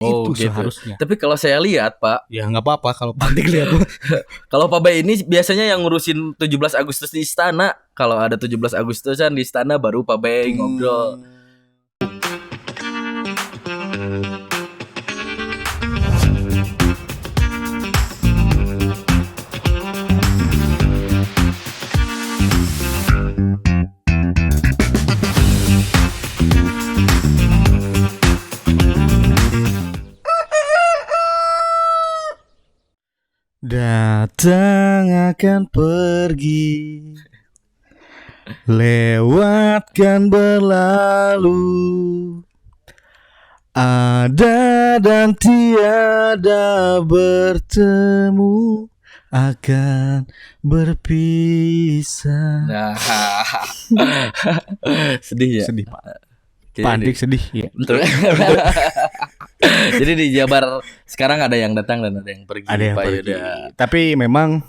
Itu gitu. seharusnya. Tapi kalau saya lihat Pak, Ya nggak apa-apa kalau Pantik lihat. kalau Pak Bay ini biasanya yang ngurusin 17 Agustus di istana. Kalau ada 17 Agustusan di istana baru Pak Bay ngobrol. Datang akan pergi, lewatkan berlalu, ada dan tiada bertemu, akan berpisah. Nah, sedih ya. Sedih Pak. Jadi- Pantik sedih ya. Betul. Jadi di Jabar sekarang ada yang datang dan ada yang pergi. Ada yang Pak pergi. Yuda. Tapi memang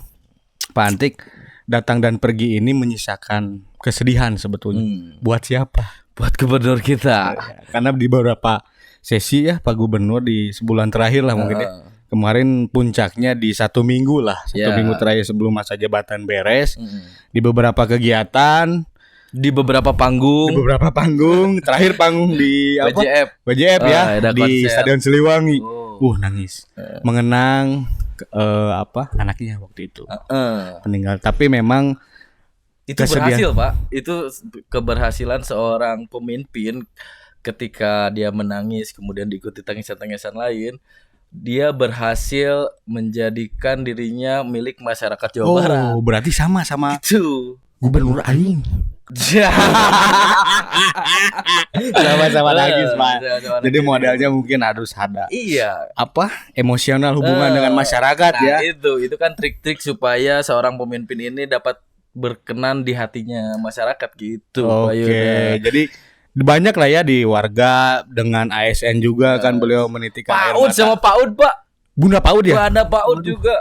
Pak Antik datang dan pergi ini menyisakan kesedihan sebetulnya. Buat siapa? Buat gubernur kita. Karena di beberapa sesi ya Pak Gubernur di sebulan terakhir lah mungkin ya. Kemarin puncaknya di 1 minggu lah, 1 Ya. minggu terakhir sebelum masa jabatan beres. Di beberapa kegiatan, Di beberapa panggung. terakhir panggung di apa? WJF. WJF ya, ada di konser. Stadion Siliwangi. Oh. Nangis. Mengenang anaknya waktu itu meninggal. Tapi memang Itu kesedihan. berhasil Pak. Itu keberhasilan seorang pemimpin ketika dia menangis kemudian diikuti tangisan-tangisan lain. Dia berhasil menjadikan dirinya milik masyarakat Jawa Barat. Berarti sama Itu. Gubernur Aing. Sama-sama nangis, Pak. Sama-sama Jadi nangis. modelnya mungkin harus ada Iya. emosional hubungan dengan masyarakat Nah, ya. itu kan trik-trik supaya seorang pemimpin ini dapat berkenan di hatinya masyarakat gitu. Pak Oke, Yuda. jadi banyak lah ya di warga dengan ASN juga kan beliau menitikan air PAUD mata. sama PAUD Pak. Bunda PAUD ya? Ada PAUD juga.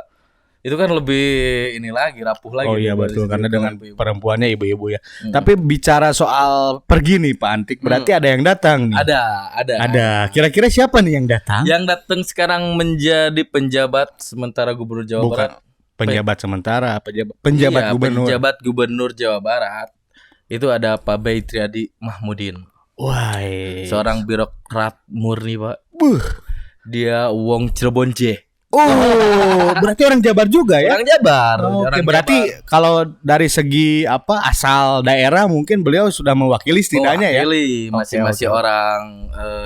Itu kan lebih ini lagi rapuh lagi. Oh iya daripada betul, si karena dengan ibu-ibu. perempuannya ibu-ibu ya. Tapi bicara soal pergi nih Pak Antik, berarti ada yang datang nih. Ada. Kira-kira siapa nih yang datang? Yang datang sekarang menjadi penjabat sementara Gubernur Jawa Bukan Barat. penjabat sementara, penjabat Iya, gubernur. Penjabat Gubernur Jawa Barat. Itu ada Pak Bay Triadi Mahmudin. Wah, Seorang birokrat murni, Pak. Buh. Dia wong Cirebon J. Berarti orang Jabar juga ya? Orang Jabar. Oke, orang berarti Jabar. kalau dari segi asal daerah mungkin beliau sudah mewakili setidaknya ya. Mewakili masing-masing Oke. orang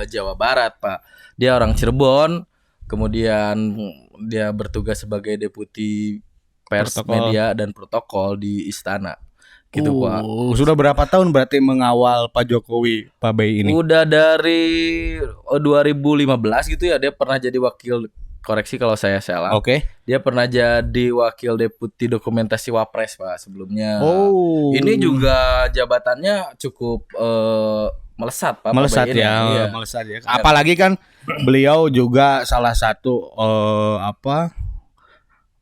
Jawa Barat, Pak. Dia orang Cirebon, kemudian dia bertugas sebagai deputi pers, Protokol. media dan protokol di istana. Gitu, Pak. Sudah berapa tahun berarti mengawal Pak Jokowi, Pak Bay ini? Udah dari 2015 gitu ya, dia pernah jadi wakil, koreksi kalau saya salah. Oke. Dia pernah jadi wakil deputi dokumentasi Wapres, Pak, sebelumnya. Ini juga jabatannya cukup melesat, Pak. Melesat Pak Bay ini. ya, Iya. melesat ya. Apalagi kan beliau juga salah satu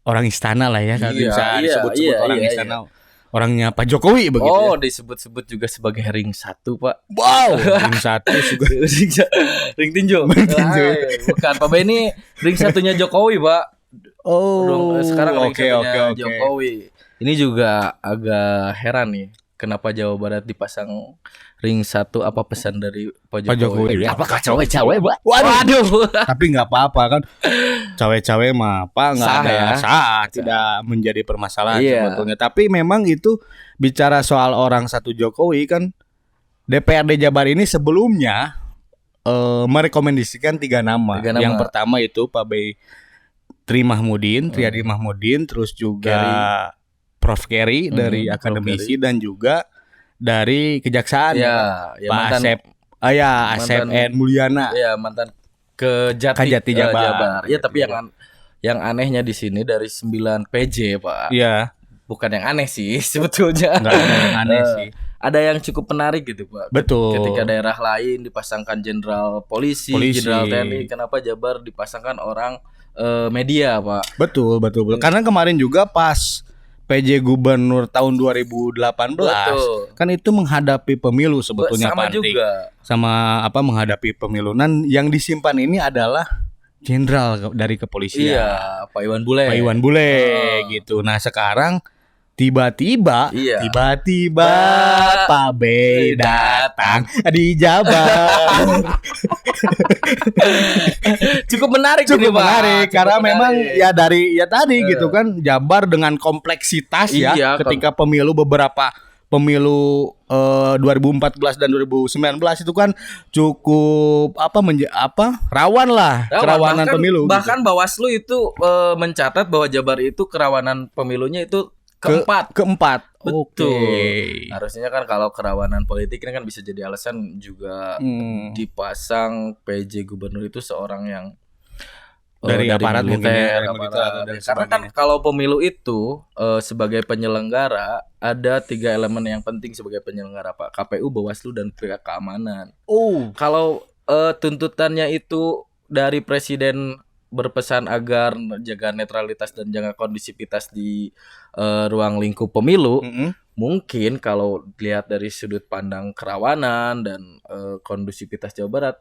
orang istana lah ya, kalau Iya, bisa iya, disebut-sebut iya, orang iya, istana. Orangnya Pak Jokowi begitu Oh, ya. disebut-sebut juga sebagai ring 1, Pak. Wow, ring satu juga. Ring tinju. Ring tinju. Bukan, Pak Bay ini ring satunya Jokowi, Pak. Sekarang ring oke, satunya oke. Jokowi. Ini juga agak heran nih. Kenapa Jawa Barat dipasang ring 1? Apa pesan dari Pak Jokowi? Pak Jokowi, ya. Apakah cawe-cawe, Pak? Waduh. Tapi nggak apa-apa kan, cawe-cawe mah nggak Sah ada ya. sah, tidak menjadi permasalahan Iya. sebetulnya. Tapi memang itu bicara soal orang satu Jokowi kan, DPRD Jabar ini sebelumnya merekomendasikan 3 nama. 3 nama. Yang pertama itu Pak Bay Triadi Mahmudin, terus juga Prof Kerry dari Prof. akademisi dan juga dari kejaksaan Ya, Pak Asep. Asep N Mulyana. Ya, mantan Kejati Jabar. Ya, tapi yang anehnya di sini dari 9 PJ, Pak. Iya. Bukan yang aneh sih sebetulnya. Nggak ada yang aneh sih. Ada yang cukup menarik gitu, Pak. Betul. Ketika daerah lain dipasangkan jenderal polisi, jenderal TNI, kenapa Jabar dipasangkan orang media, Pak? Betul. Karena kemarin juga pas PJ Gubernur tahun 2018 Betul. kan itu menghadapi pemilu sebetulnya Sama Pak Antik. juga. Sama apa menghadapi pemilu. Dan yang disimpan ini adalah jenderal dari kepolisian. Iya, Pak Iwan Bule. Pak Iwan Bule Oh. gitu. Nah, sekarang tiba-tiba Iya. Pak B datang di Jabar. Cukup menarik Cukup ini, Pak. menarik Cukup karena menarik. memang ya dari ya tadi gitu kan Jabar dengan kompleksitas ya Iya, ketika pemilu beberapa pemilu 2014 dan 2019 itu kan cukup rawan lah kerawanan bahkan, pemilu Bahkan Bawaslu itu mencatat bahwa Jabar itu kerawanan pemilunya itu keempat. Betul. Oke. Harusnya kan kalau kerawanan politik ini kan bisa jadi alasan juga dipasang PJ Gubernur itu seorang yang dari aparat mungkin ya, dari aparat. militer atau dan Karena kan sebagainya. kalau pemilu itu sebagai penyelenggara ada 3 elemen yang penting sebagai penyelenggara, Pak. KPU, Bawaslu, dan pihak keamanan. Kalau tuntutannya itu dari presiden berpesan agar jaga netralitas dan jaga kondisivitas di ruang lingkup pemilu, mungkin kalau dilihat dari sudut pandang kerawanan dan kondusivitas Jawa Barat,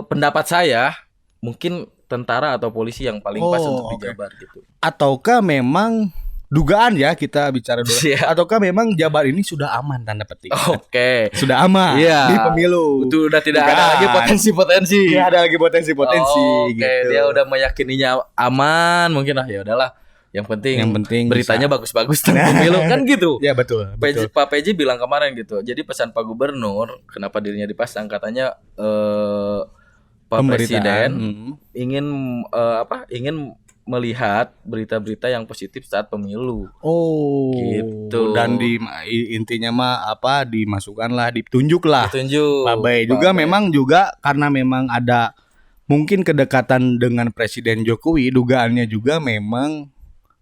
pendapat saya mungkin tentara atau polisi yang paling pas untuk dijabar gitu. Ataukah memang dugaan ya kita bicara dulu. Iya. Ataukah memang Jabar ini sudah aman tanda petik? Oke. Sudah aman Iya. di pemilu. Itu udah tidak ada Dugaan. lagi potensi-potensi. Tidak ada lagi potensi-potensi Oke, gitu. dia udah meyakininya aman, mungkin lah ya udahlah. Yang penting beritanya bagus-bagus tentang pemilu kan gitu. Ya betul. Pak PJ bilang kemarin gitu. Jadi pesan Pak Gubernur, kenapa dirinya dipasang, katanya Pak Presiden ingin ingin melihat berita-berita yang positif saat pemilu. Gitu. Dan intinya mah dimasukkanlah, ditunjuklah. Ditunjuk. Pak Bay juga memang juga karena memang ada mungkin kedekatan dengan Presiden Jokowi, dugaannya juga memang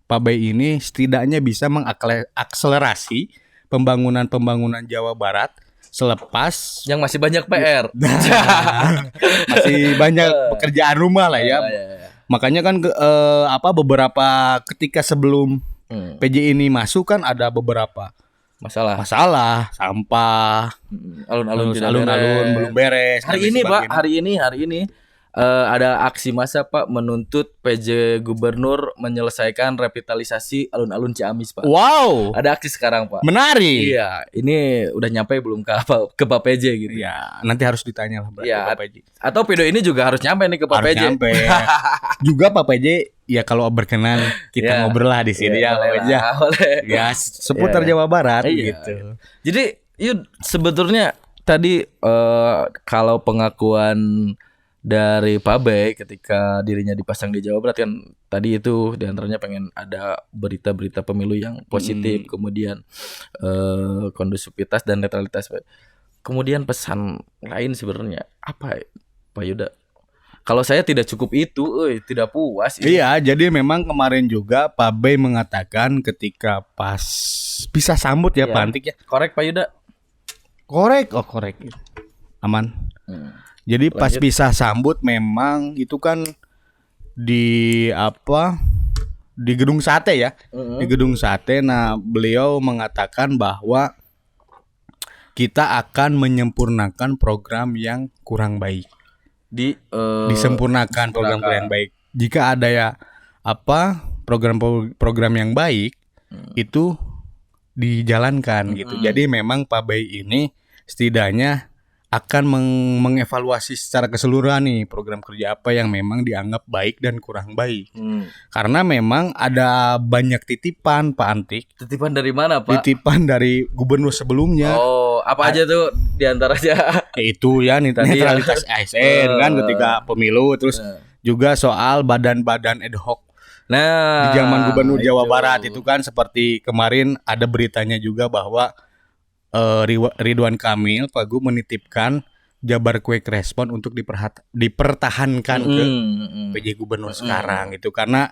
Pak Bay ini setidaknya bisa mengakselerasi pembangunan Jawa Barat selepas yang masih banyak PR. masih banyak pekerjaan rumah lah ya. Makanya kan beberapa ketika sebelum PJ ini masuk kan ada beberapa masalah, sampah, alun-alun belum beres. Hari ini ada aksi massa, Pak, menuntut PJ Gubernur menyelesaikan revitalisasi alun-alun Ciamis, Pak. Wow, ada aksi sekarang, Pak. Menarik. Iya, ini udah nyampe belum ke Pak PJ gitu. Ya, nanti harus ditanya lah ya, ke Pak PJ. Atau video ini juga harus nyampe nih ke Pak PJ. Nyampe. Juga Pak PJ ya kalau berkenan kita ngobrol lah di sini ya, boleh. Ya, seputar Jawa Barat gitu. Jadi, sebetulnya tadi kalau pengakuan dari Pak Bay ketika dirinya dipasang di Jawa Barat kan tadi itu diantaranya pengen ada berita-berita pemilu yang positif, kemudian kondusivitas dan netralitas. Kemudian pesan lain sebenarnya apa, Pak Yuda? Kalau saya tidak cukup itu, tidak puas. Iya, jadi memang kemarin juga Pak Bay mengatakan ketika pas bisa sambut ya Pak Antik ya. Korek Pak Yuda. Korek, aman. Jadi pas bisa sambut memang itu kan di Gedung Sate ya. Di Gedung Sate. Nah, beliau mengatakan bahwa kita akan menyempurnakan program yang kurang baik. Disempurnakan program yang baik. Jika ada ya program yang baik itu dijalankan gitu. Jadi memang Pak Bay ini setidaknya akan mengevaluasi secara keseluruhan nih program kerja apa yang memang dianggap baik dan kurang baik. Karena memang ada banyak titipan Pak Antik. Titipan dari mana, Pak? Titipan dari gubernur sebelumnya. Apa aja tuh diantaranya? Itu ya netralitas ASN kan ketika pemilu, terus juga soal badan-badan ad hoc. Nah, di zaman gubernur Jawa Barat itu kan seperti kemarin ada beritanya juga bahwa Ridwan Kamil Pak Gu menitipkan Jabar Quick Response untuk dipertahankan ke PJ Gubernur sekarang itu karena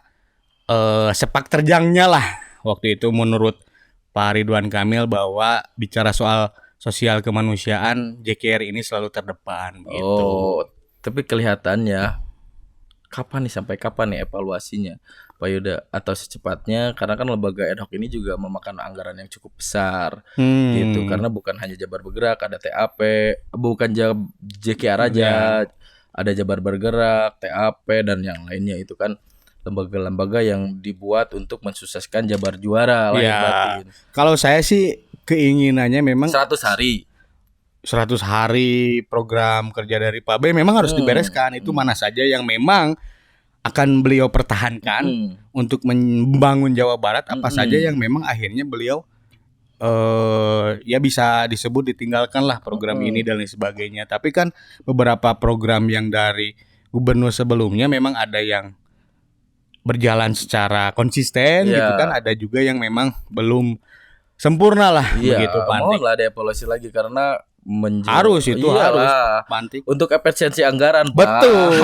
sepak terjangnya lah waktu itu menurut Pak Ridwan Kamil bahwa bicara soal sosial kemanusiaan JKR ini selalu terdepan gitu. Tapi kelihatannya sampai kapan nih evaluasinya? Pak Yuda, atau secepatnya, karena kan lembaga ad hoc ini juga memakan anggaran yang cukup besar gitu, karena bukan hanya Jabar Bergerak, ada TAP, bukan JKR aja, ada Jabar Bergerak, TAP dan yang lainnya. Itu kan lembaga-lembaga yang dibuat untuk mensukseskan Jabar juara lahir Ya, batin. kalau saya sih keinginannya memang 100 hari. 100 hari program kerja dari Pak B memang harus dibereskan. Itu mana saja yang memang akan beliau pertahankan untuk membangun Jawa Barat, apa saja yang memang akhirnya beliau ya bisa disebut ditinggalkan lah program ini dan lain sebagainya. Tapi kan beberapa program yang dari gubernur sebelumnya memang ada yang berjalan secara konsisten gitu kan, ada juga yang memang belum sempurna lah begitu Pak Antik. Mohonlah dievaluasi lagi karena Harus harus Pak Antik. untuk efisiensi anggaran, Pak. Betul.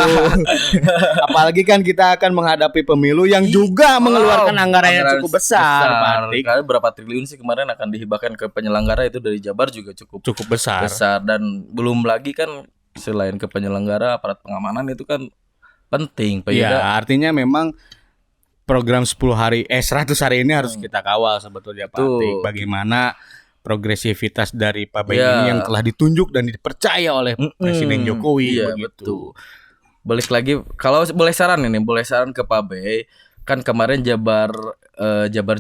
Apalagi kan kita akan menghadapi pemilu yang juga mengeluarkan anggaran yang cukup besar, Pak Antik. Karena berapa triliun sih kemarin akan dihibahkan ke penyelenggara itu dari Jabar juga cukup besar. Dan belum lagi kan selain ke penyelenggara, aparat pengamanan itu kan penting, Pak Yuda. Ya, artinya memang program 100 hari ini harus kita kawal sebetulnya Pak Antik. Bagaimana progresivitas dari Pak B ini yang telah ditunjuk dan dipercaya oleh Presiden Jokowi begitu. Balik lagi, kalau boleh saran ke Pak B, kan kemarin Jabar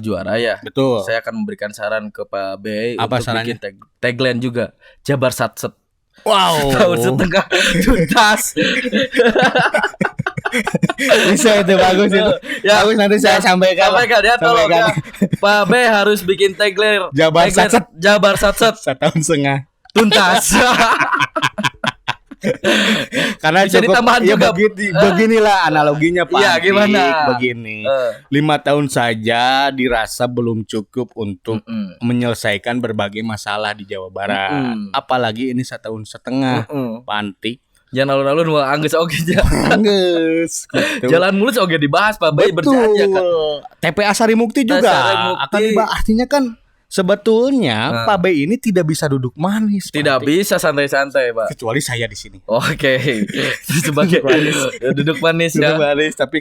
juara ya. Betul. Saya akan memberikan saran ke Pak B Apa untuk sarannya? bikin tagline juga, Jabar Satset. Wow. Tahun setengah tuntas. Bisa itu bagus itu. Ya, bagus, nanti saya sampaikan ya, tolong ya. Pak B harus bikin tagline Jabar Satset. Jabar Satset 1,5 tahun tuntas. Karena bisa ditambahan ya juga. Beginilah analoginya Pak. Iya, gimana? Begini. 5 tahun saja dirasa belum cukup untuk menyelesaikan berbagai masalah di Jawa Barat. Apalagi ini 1,5 tahun Pak Antik. Jangan alun-alun wah anggeus oge aja. Anggeus. Gitu. Jalan mulus oge dibahas Pak Bay berjanji kan. TPA Sari Mukti juga Sarimukti. akan dibahas. Artinya kan sebetulnya Pak B ini tidak bisa duduk manis. Pak Tidak Antik. bisa santai-santai, Pak. Kecuali saya di sini. Oke. Sebagai duduk manis ya. Duduk manis tapi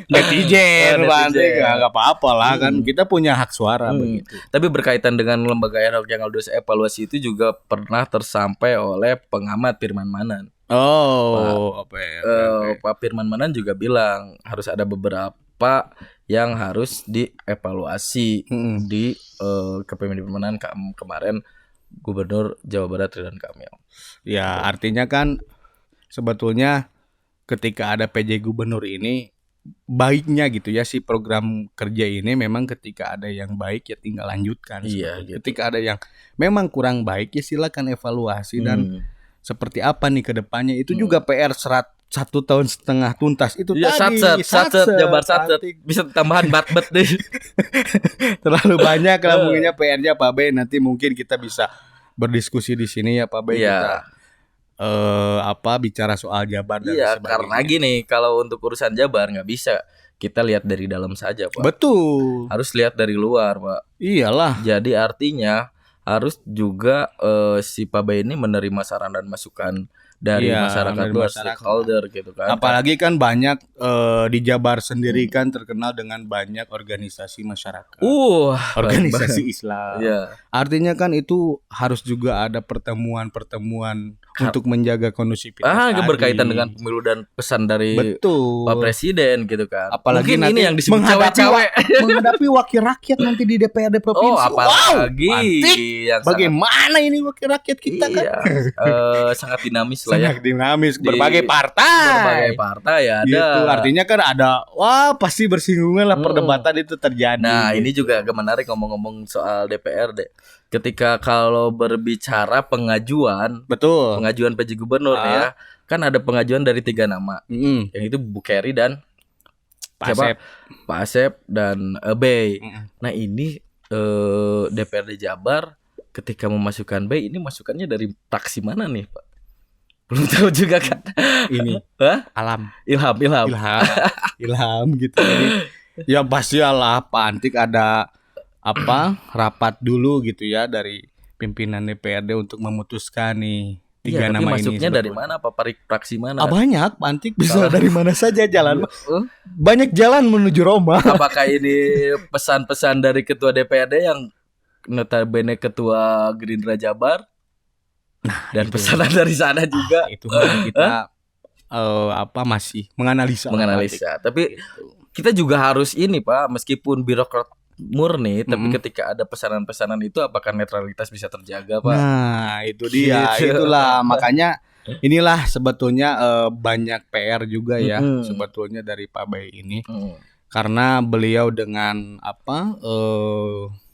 netizen Pak Antik nggak apa-apa lah kan, kita punya hak suara begitu. Tapi berkaitan dengan lembaga ad hoc yang harus evaluasi itu juga pernah tersampai oleh pengamat Firman Manan. Pak Firman Manan juga bilang harus ada beberapa yang harus dievaluasi di kepemimpinan kemarin Gubernur Jawa Barat Ridwan Kamil. Ya, artinya kan sebetulnya ketika ada PJ Gubernur ini baiknya gitu ya, si program kerja ini memang ketika ada yang baik ya tinggal lanjutkan. Iya, gitu. Ketika ada yang memang kurang baik ya silakan evaluasi dan seperti apa nih ke depannya. Itu juga PR 1,5 tahun tuntas itu ya, tadi. Satset Jabar Satset. Bisa tambahan bat-bat deh. Terlalu banyak lah mungkinnya PR-nya Pak B. Nanti mungkin kita bisa berdiskusi di sini ya Pak B. Kita bicara soal Jabar dan sebagainya. Karena gini, kalau untuk urusan Jabar nggak bisa kita lihat dari dalam saja, Pak. Betul. Harus lihat dari luar, Pak. Iyalah. Jadi artinya harus juga si Pak B ini menerima saran dan masukan dari masyarakat luar, stakeholder gitu kan. Apalagi kan banyak di Jabar sendiri kan terkenal dengan banyak organisasi masyarakat. Organisasi Islam. Artinya kan itu harus juga ada pertemuan-pertemuan untuk menjaga kondusivitas. Berkaitan dengan pemilu dan pesan dari Pak Presiden gitu kan. Apalagi mungkin nanti ini yang disebut cawe-cawe. menghadapi wakil rakyat nanti di DPRD provinsi. Apalagi yang bagaimana ini wakil rakyat kita kan? Sangat dinamis lah ya. Sangat dinamis, berbagai partai ya ada. Gitu. Artinya kan ada, pasti bersinggungan lah perdebatan itu terjadi. Nah ini juga agak menarik ngomong-ngomong soal DPRD. Ketika kalau berbicara pengajuan PJ Gubernur ya, kan ada pengajuan dari 3 nama, yang itu Bu Kerry dan Pak Asep dan Bey. Nah ini DPRD Jabar ketika memasukkan Bey ini masukannya dari fraksi mana nih Pak? Belum tahu juga kan. Ini Ilham gitu. Jadi, ya pastilah Pak Antik ada rapat dulu gitu ya dari pimpinan DPRD untuk memutuskan nih tiga Iya, tapi nama ini. masuknya dari sebetulnya. mana? Apa fraksi mana? Banyak, Pak Antik bisa Kalau- dari mana saja jalan. Eh, Banyak jalan menuju Roma. Apakah ini pesan-pesan dari ketua DPRD yang notabene ketua Gerindra Jabar? Dan itu. pesanan dari sana juga Itu mah kita masih menganalisa. menganalisa. Tapi Gitu. kita juga harus ini Pak, meskipun birokrat murni, tapi Mm-mm. ketika ada pesanan-pesanan itu apakah netralitas bisa terjaga Pak? Nah, itu dia. Gitu. Itulah makanya inilah sebetulnya banyak PR juga ya Mm-mm. sebetulnya dari Pak Bay ini Hmm. karena beliau dengan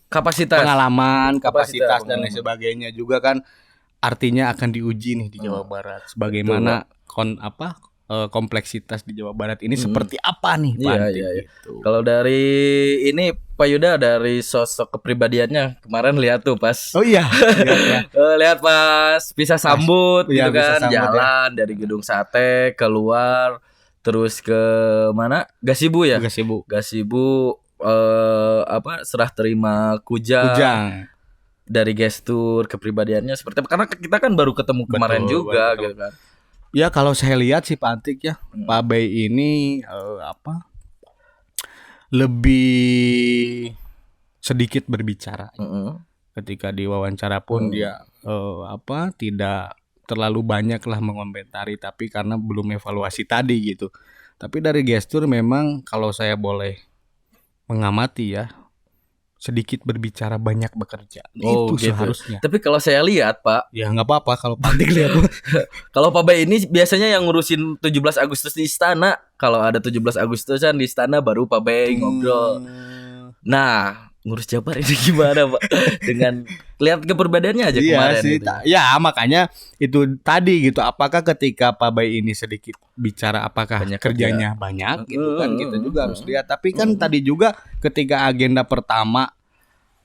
Kapasitas. pengalaman, kapasitas dan lain pengalaman. sebagainya juga kan artinya akan diuji nih di Jawa Barat. Sebagaimana kompleksitas di Jawa Barat ini seperti apa nih Pak Iya, Antik, iya, iya. gitu. Kalau dari ini Pak Yuda dari sosok kepribadiannya kemarin lihat tuh pas Oh iya, lihat ya. lihat pas bisa sambut Iya, gitu bisa kan, sambut, ya. jalan dari gedung sate keluar terus ke mana? Gasibu ya? Juga sibuk. Gasibu serah terima kujang, Kujang. dari gestur kepribadiannya seperti apa? Karena kita kan baru ketemu kemarin Betul, juga baru ketemu. gitu kan. Ya kalau saya lihat sih Pak Antik ya, Pak Bay ini lebih sedikit berbicara. Heeh. Ketika diwawancara pun dia tidak terlalu banyak lah mengomentari, tapi karena belum evaluasi tadi gitu. Tapi dari gestur memang kalau saya boleh mengamati ya, sedikit berbicara banyak bekerja. Oh, Itu gitu. seharusnya. Tapi kalau saya lihat Pak, Ya nggak apa-apa kalau Pak Antik lihat. kalau Pak Bay ini biasanya yang ngurusin 17 Agustus di istana. Kalau ada 17 Agustusan di istana baru Pak Bay ngobrol. Nah, ngurus Jabar ini gimana Pak? Dengan lihat keperbedaannya aja Iya kemarin sih, gitu. ya makanya itu tadi gitu. Apakah ketika Pak Bay ini sedikit bicara, apakah Banyak kerjanya banyak gitu kan? Kita juga harus lihat. Tapi kan Hmm. tadi juga ketika agenda pertama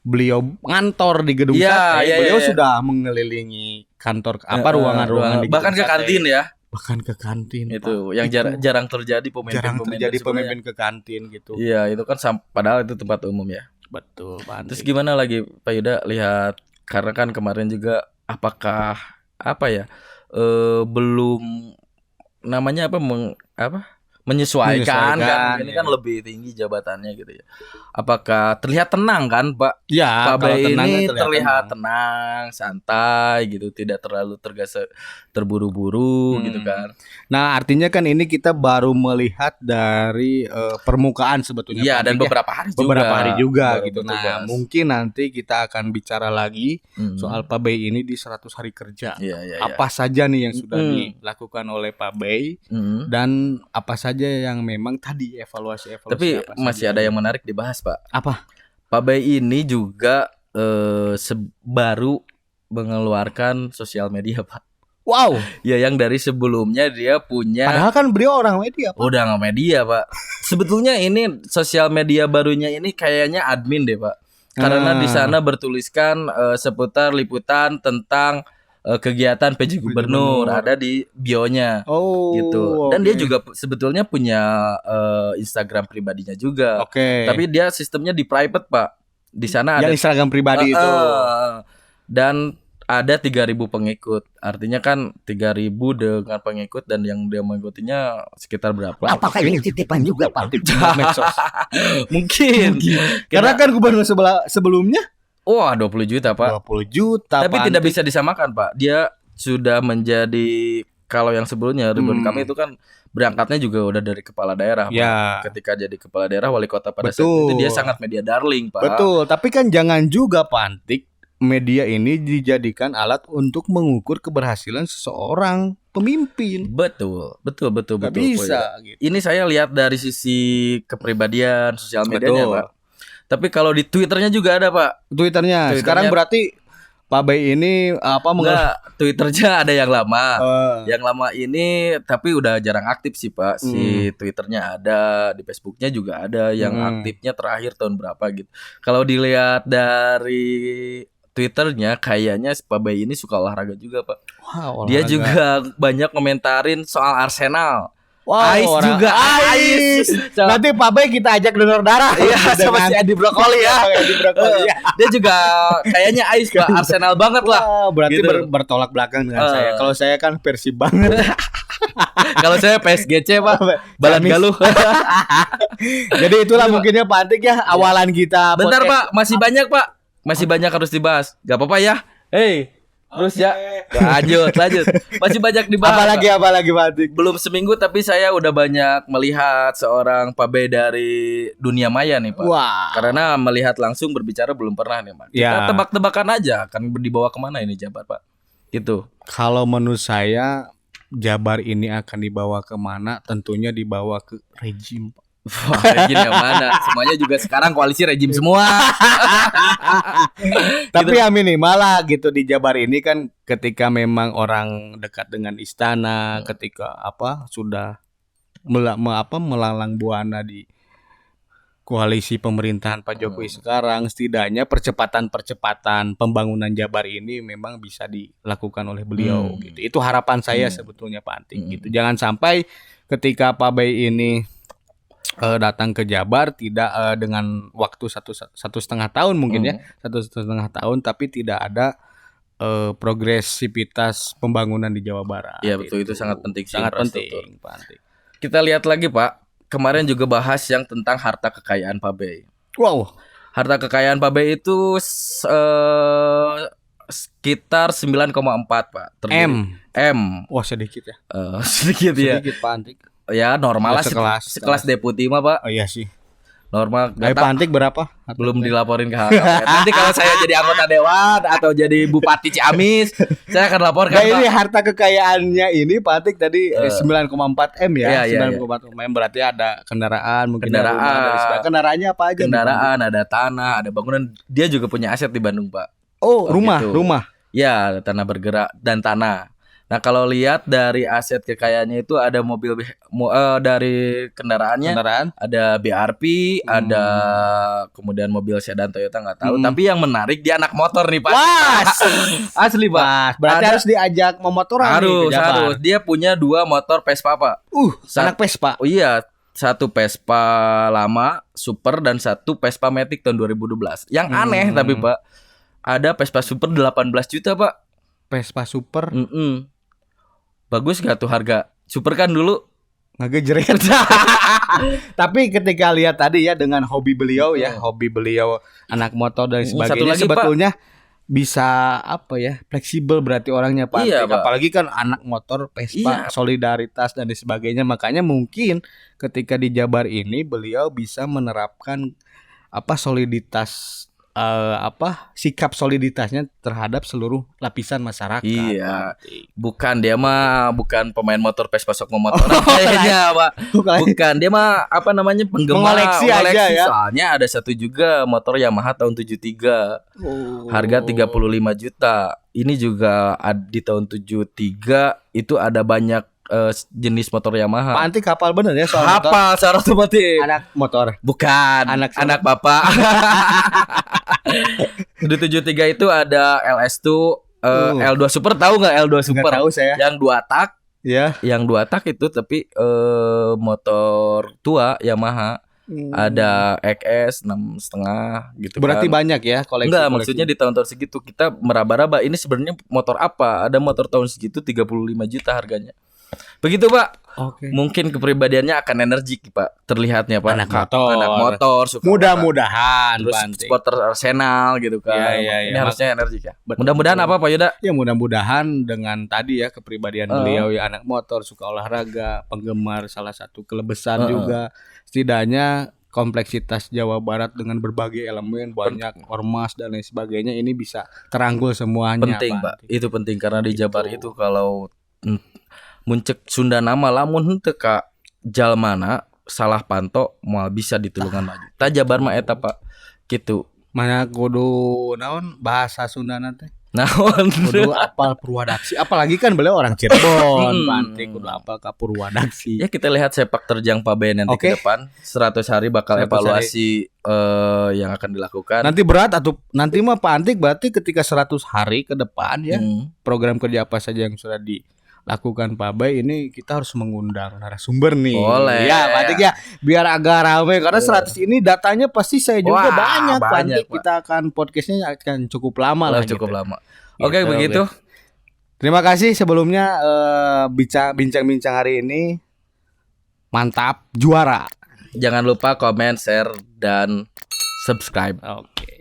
beliau ngantor di gedung Iya, sate, iya, beliau iya. sudah mengelilingi kantor ruangan-ruangan di bahkan gedung ke sate. kantin ya. Bahkan ke kantin. Itu Pak. yang Itu jarang terjadi jarang terjadi sebenarnya. pemimpin ke kantin gitu. Iya, itu kan padahal itu tempat umum ya. Betul, Pak Terus Antik. gimana lagi Pak Yuda lihat karena kan kemarin juga apakah belum namanya menyesuaikan kan ini ya. kan lebih tinggi jabatannya gitu ya. Apakah terlihat tenang kan Pak? Ya, Pak kalau Bay tenang ini kan terlihat tenang, santai gitu, tidak terlalu terburu-buru gitu kan. Nah, artinya kan ini kita baru melihat dari permukaan sebetulnya. Iya, Pak dan Antik, ya. beberapa hari juga. Beberapa hari juga baru gitu. Nah, bertugas. mungkin nanti kita akan bicara lagi Hmm. soal Pak Bay ini di 100 hari kerja. Iya, iya, Apa saja nih yang sudah Hmm. dilakukan oleh Pak Bay Hmm. dan apa saja yang memang tadi evaluasi Tapi apa masih saja. ada yang menarik dibahas Pak. Apa? Pak Bay ini juga baru mengeluarkan sosial media Pak. Wow. Ya yang dari sebelumnya dia punya Padahal kan beliau orang media, Pak. udah nggak media Pak. Sebetulnya ini sosial media barunya ini kayaknya admin deh Pak. Karena di sana bertuliskan seputar liputan tentang kegiatan PJ Gubernur ada di bionya Oh. gitu. Dan oke. dia juga sebetulnya punya Instagram pribadinya juga. Oke. Tapi dia sistemnya di private Pak. Di sana ada yang Instagram pribadi itu. dan ada 3.000 pengikut. Artinya kan 3.000 dengan pengikut dan yang dia mengikutinya sekitar berapa? Apakah ini titipan juga Pak? Medsos. Mungkin. Karena kan gubernur sebelumnya Wah 20 juta Pak. 20 juta. Tapi Pak tidak Antik. bisa disamakan Pak. Dia sudah menjadi kalau yang sebelumnya Ridwan Kamil itu kan berangkatnya juga udah dari kepala daerah Pak. Ya. Ketika jadi kepala daerah wali kota pada saat Betul. itu dia sangat media darling Pak. Betul, tapi kan jangan juga Pak Antik media ini dijadikan alat untuk mengukur keberhasilan seseorang pemimpin. Betul. Gak bisa gitu. Ini saya lihat dari sisi kepribadian sosial medianya Betul. Pak. Tapi kalau di Twitternya juga ada Pak. Twitternya. Twitternya- Sekarang berarti Pak Bay ini Enggak, Twitternya ada yang lama. Eh, Yang lama ini tapi udah jarang aktif sih Pak. Si Twitternya ada, di Facebooknya juga ada. Yang aktifnya terakhir tahun berapa gitu. Kalau dilihat dari Twitternya kayaknya si Pak Bay ini suka olahraga juga Pak. wah, Dia olahraga. juga banyak komentarin soal Arsenal. Wow, Ais juga, Ais. Nanti Pak Bay kita ajak donor darah. Iya, sama si Edi Brokoli ya. Edi Brokoli, ya. Dia juga kayaknya Ais Pak, Arsenal banget lah. Wah, berarti Gitu. bertolak belakang dengan saya. Kalau saya kan Persib banget. Kalau saya PSGC Pak, Balan Ciamis. Galuh. Jadi itulah mungkinnya Pak Antik ya awalan kita. Bentar podcast. Pak, masih banyak Pak. Masih banyak harus dibahas. Gak apa-apa ya. Hey, terus ya. Lanjut. Masih banyak dibahas. Apalagi Pak Antik. Belum seminggu tapi saya udah banyak melihat seorang Pak B dari dunia maya nih Pak. Wah. Karena melihat langsung berbicara belum pernah nih Pak. Kita Ya. tebak-tebakan aja akan dibawa kemana ini Jabar Pak. Gitu. Kalau menurut saya Jabar ini akan dibawa kemana? Tentunya dibawa ke rejim. Wah, rejim yang mana? Semuanya juga sekarang koalisi rejim semua. Tapi ya minimal lah gitu di Jabar ini kan ketika memang orang dekat dengan istana, ketika sudah melalang buana di koalisi pemerintahan Pak Jokowi sekarang, setidaknya percepatan pembangunan Jabar ini memang bisa dilakukan oleh beliau gitu. Itu harapan saya sebetulnya Pak Antik gitu. Jangan sampai ketika Pak Bay ini datang ke Jabar tidak dengan waktu satu setengah tahun mungkin ya, 1,5 tahun, tapi tidak ada progresivitas pembangunan di Jawa Barat. Iya betul, itu sangat penting sih, Sangat infrastruktur. penting Pak Antik. Kita lihat lagi Pak. Kemarin juga bahas yang tentang harta kekayaan Pak B. Wow. Harta kekayaan Pak B itu sekitar 9,4 Pak. Terdiri- M. Wah sedikit ya. Sedikit ya. Sedikit Pak Antik. Ya normal lah Ya, sekelas deputi mah Pak. Oh iya sih. Normal. Dari Pak Antik berapa? Belum dilaporin ke HKP. Nanti kalau saya jadi anggota dewan atau jadi bupati Ciamis, saya akan laporkan Nah ini Pak. harta kekayaannya ini Pak Antik tadi 9,4 M ya. Iya, 9,4 M berarti ada kendaraan, mungkin Kendaraan. ada rumah, dan sebagainya. Kendaraannya apa aja? nih, Pak Antik? Kendaraan, ada tanah, ada bangunan. Dia juga punya aset di Bandung Pak. Oh, rumah, gitu. rumah. Ya, ada tanah bergerak dan tanah. Nah, kalau lihat dari aset kekayaannya itu ada dari kendaraannya Kendaraan. ada BRP, ada kemudian mobil sedan Toyota nggak tahu. Hmm. Tapi yang menarik dia anak motor nih Pak. Wah, Asli Pak. Pas, berarti Ada- harus diajak memotoran nih ke Jabar. Harus. Dia punya 2 motor Vespa Pak. Anak Vespa. Oh iya, 1 Vespa lama Super dan 1 Vespa Matic tahun 2012. Yang aneh tapi Pak, ada Vespa Super 18 juta Pak. Vespa Super Bagus gak tuh harga? Super kan dulu. ngegejret. Tapi ketika lihat tadi ya dengan hobi beliau ya, hobi beliau anak motor dan Satu sebagainya lagi, Pak. sebetulnya bisa fleksibel berarti orangnya Pak. Iya, Antik. Pak. Apalagi kan anak motor Vespa, Iya. solidaritas dan sebagainya. Makanya mungkin ketika di Jabar ini beliau bisa menerapkan soliditas sikap soliditasnya terhadap seluruh lapisan masyarakat. Iya. Pak Antik. Bukan, dia mah bukan pemain motor Vespa sok motor kayaknya Pak. Bukan, dia mah penggemar Mengoleksi aja ya. Soalnya ada satu juga motor Yamaha tahun 73. Harga 35 juta. Ini juga di tahun 73 itu ada banyak jenis motor Pak Yamaha. Antik kapal bener ya soal motor. Apa secara otomatis? Anak motor. Bukan, Anak anak bapak. Di 73 itu ada LS2 L2 Super, tahu nggak L2 Super? Nggak tahu saya. Yang 2 tak, Ya. yang 2 tak itu tapi motor tua Yamaha. Ada XS 6,5 gitu. Berarti kan. banyak ya koleksi. Enggak, maksudnya di tahun-tahun segitu kita meraba-raba ini sebenarnya motor apa? Ada motor tahun segitu 35 juta harganya. Begitu Pak. Oke. Mungkin kepribadiannya akan energik Pak. Terlihatnya Pak. Anak motor. Anak motor suka Mudah-mudahan terus Pak Antik. supporter Arsenal gitu kan. Iya, iya, Ini iya. harusnya energik ya. Betul. Mudah-mudahan apa Pak Yuda? Ya mudah-mudahan dengan tadi ya kepribadian beliau ya anak motor, suka olahraga, penggemar salah satu klub besar juga. Setidaknya kompleksitas Jawa Barat dengan berbagai elemen, banyak ormas dan lain sebagainya ini bisa terangkul semuanya. Penting Pak. Antik. Itu penting karena di Jabar itu kalau muncek Sunda nama lamun henteu ka jalmana salah panto moal bisa ditulungan maju. Ta Jabar mah eta Pak. Gitu. Mana kudu naon bahasa Sunda nanti? Naon? Kudu apal Purwadaksi. Apalagi kan beliau orang Cirebon, Pak Antik kudu apal ka Purwadaksi. Ya kita lihat sepak terjang Pak Ben nanti Oke. ke depan. 100 hari bakal 100 evaluasi yang akan dilakukan. Nanti berat atau nanti mah Pak Antik berarti ketika 100 hari ke depan ya Hmm. program kerja apa saja yang sudah lakukan Pak Bay, ini kita harus mengundang narasumber nih. Boleh. Ya, Pak Dik ya, biar agak rame karena 100 ini datanya pasti saya juga Wah, banyak. Pak banyak, Dik. Kita akan podcastnya akan cukup lama lah. cukup gitu. lama. Gitu, Oke, begitu. Terima kasih sebelumnya bincang-bincang hari ini. Mantap, juara. Jangan lupa komen, share, dan subscribe. Oke.